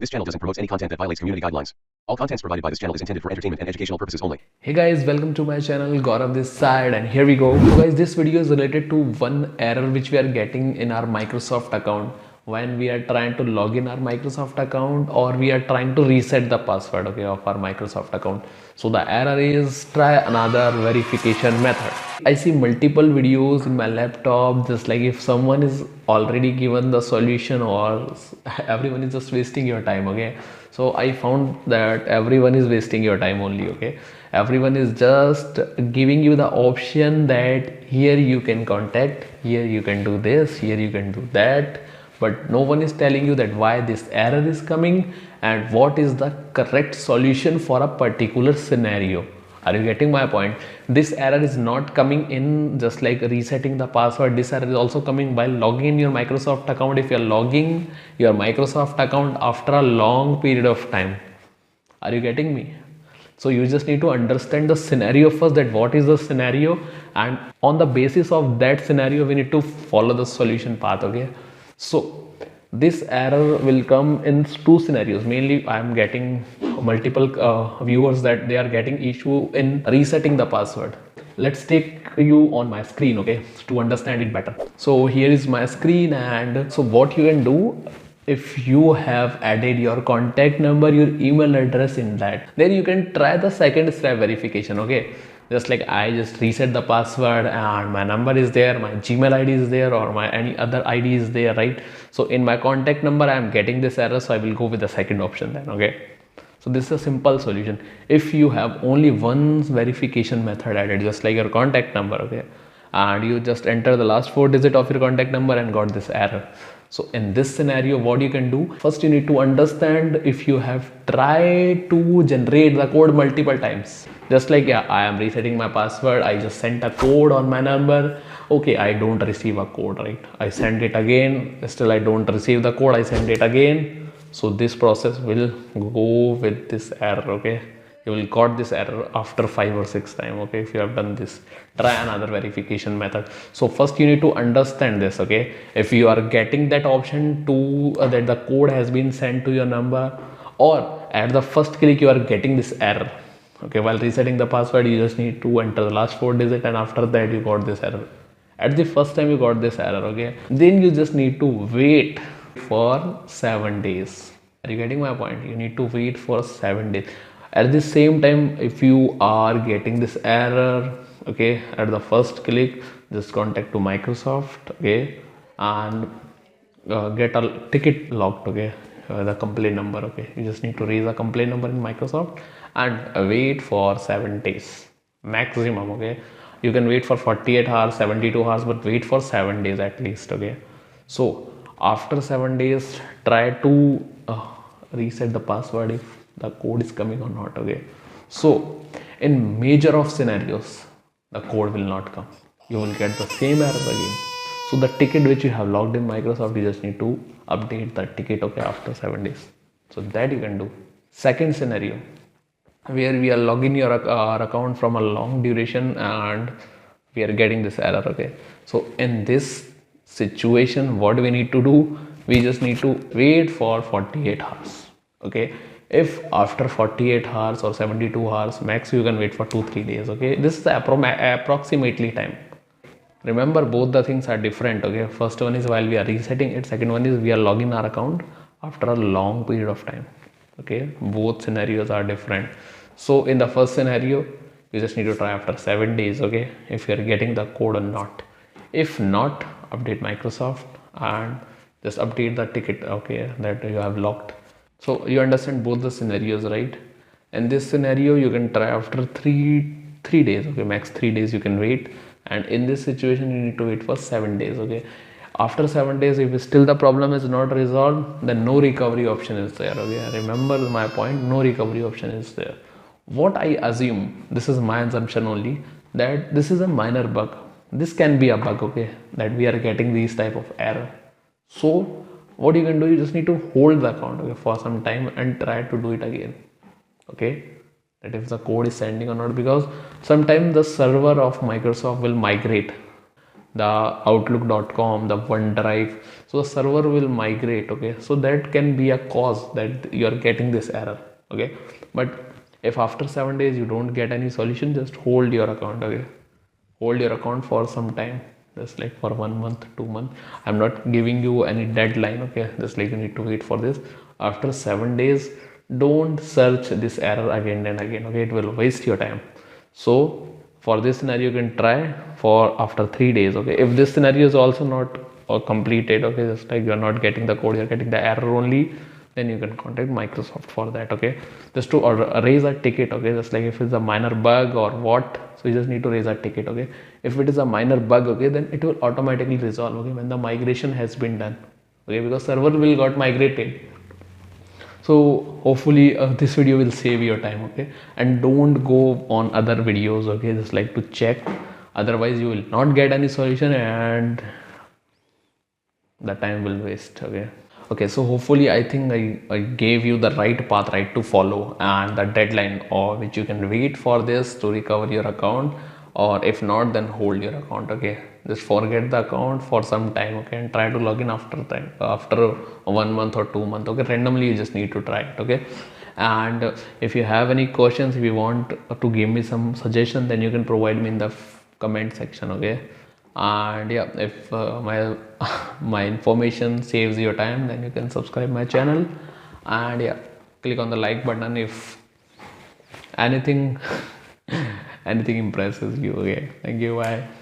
This channel doesn't promote any content that violates community guidelines. All contents provided by this channel is intended for entertainment and educational purposes only. Hey guys, welcome to my channel Gaurav this side, and here we go. So guys, this video is related to one error which we are getting in our Microsoft account when we are trying to log in our Microsoft account, or we are trying to reset the password of our Microsoft account. So the error is try another verification method. I see multiple videos in my laptop, just like if someone is already given the solution, or everyone is just wasting your time. So I found that everyone is wasting your time only. Everyone is just giving you the option that here you can contact, here you can do this, here you can do that, but no one is telling you that why this error is coming and what is the correct solution for a particular scenario. Are you getting my point? This error is not coming in just like resetting the password. This error is also coming while logging in your Microsoft account. If you are logging your Microsoft account after a long period of time. Are you getting me? So you just need to understand the scenario first, that what is the scenario, and on the basis of that scenario we need to follow the solution path. So this error will come in two scenarios. Mainly I am getting multiple viewers that they are getting issue in resetting the password. Let's take you on my screen, to understand it better. So here is my screen, and so what you can do, if you have added your contact number, your email address in that, then you can try the second step verification. Just like I just reset the password and my number is there, my Gmail ID is there, or my any other ID is there, right? So in my contact number I am getting this error, so I will go with the second option then. So this is a simple solution. If you have only one verification method added, just like your contact number, and you just enter the last 4 digits of your contact number and got this error. So in this scenario, what you can do, first you need to understand if you have tried to generate the code multiple times. Just like, yeah, I am resetting my password, I just sent a code on my number, okay, I don't receive a code, right? I send it again, still I don't receive the code, I send it again. So this process will go with this error. You will got this error after 5 or 6 times. If you have done this, try another verification method. So first you need to understand this. If you are getting that option to that the code has been sent to your number, or at the first click you are getting this error, while resetting the password you just need to enter the last 4 digits, and after that you got this error. At the first time you got this error, then you just need to wait for 7 days. Are you getting my point? You need to wait for 7 days. At the same time, if you are getting this error, at the first click, just contact to Microsoft, and get a ticket logged, the complaint number, you just need to raise a complaint number in Microsoft and wait for 7 days maximum. You can wait for 48 hours, 72 hours, but wait for 7 days at least. So after 7 days, try to reset the password if the code is coming or not. So in major of scenarios, the code will not come, you will get the same error again. So the ticket which you have logged in Microsoft, you just need to update that ticket after 7 days. So that you can do. Second scenario, where we are logging your account from a long duration and we are getting this error. So in this situation, what we need to do, we just need to wait for 48 hours. If after 48 hours or 72 hours max, you can wait for 2-3 days. This is the approximately time. Remember, both the things are different. First one is while we are resetting it, second one is we are logging our account after a long period of time. Both scenarios are different. So in the first scenario, you just need to try after 7 days, if you are getting the code or not. If not, update Microsoft and just update the ticket, that you have logged. So you understand both the scenarios, right? In this scenario, you can try after three days, max 3 days you can wait. And in this situation, you need to wait for 7 days, After 7 days, if still the problem is not resolved, then no recovery option is there, Remember my point, no recovery option is there. What I assume, this is my assumption only, that this is a minor bug. This can be a bug, that we are getting these type of error. So what you can do, you just need to hold the account for some time and try to do it again. That if the code is sending or not, because sometimes the server of Microsoft will migrate. the outlook.com, the OneDrive. So the server will migrate, okay. So that can be a cause that you are getting this error, okay. But if after 7 days you don't get any solution, just hold your account, okay. Hold your account for some time, just like for 1 month, 2 months. I'm not giving you any deadline, okay. Just like you need to wait for this. After 7 days, don't search this error again and again, okay. It will waste your time. So for this scenario, you can try for after 3 days, okay. If this scenario is also not completed, okay, just like you're not getting the code, you're getting the error only, then you can contact Microsoft for that, okay. Just to raise a ticket, okay. Just like if it's a minor bug or what, so you just need to raise a ticket, okay. If it is a minor bug, okay, then it will automatically resolve, okay, when the migration has been done, okay, because server will got migrated. So hopefully this video will save your time, okay. And don't go on other videos, okay, just like to check, otherwise you will not get any solution and the time will waste, okay. So hopefully I think I gave you the right path, right, to follow, and the deadline or which you can wait for this to recover your account, or if not, then hold your account, okay. Just forget the account for some time, okay, and try to log in after 1 month or 2 months, okay. Randomly you just need to try it, okay. And if you have any questions, if you want to give me some suggestion, then you can provide me in the comment section, okay. And yeah, if my my information saves your time, then you can subscribe my channel, and yeah, click on the like button if anything anything impresses you, okay. Thank you, bye.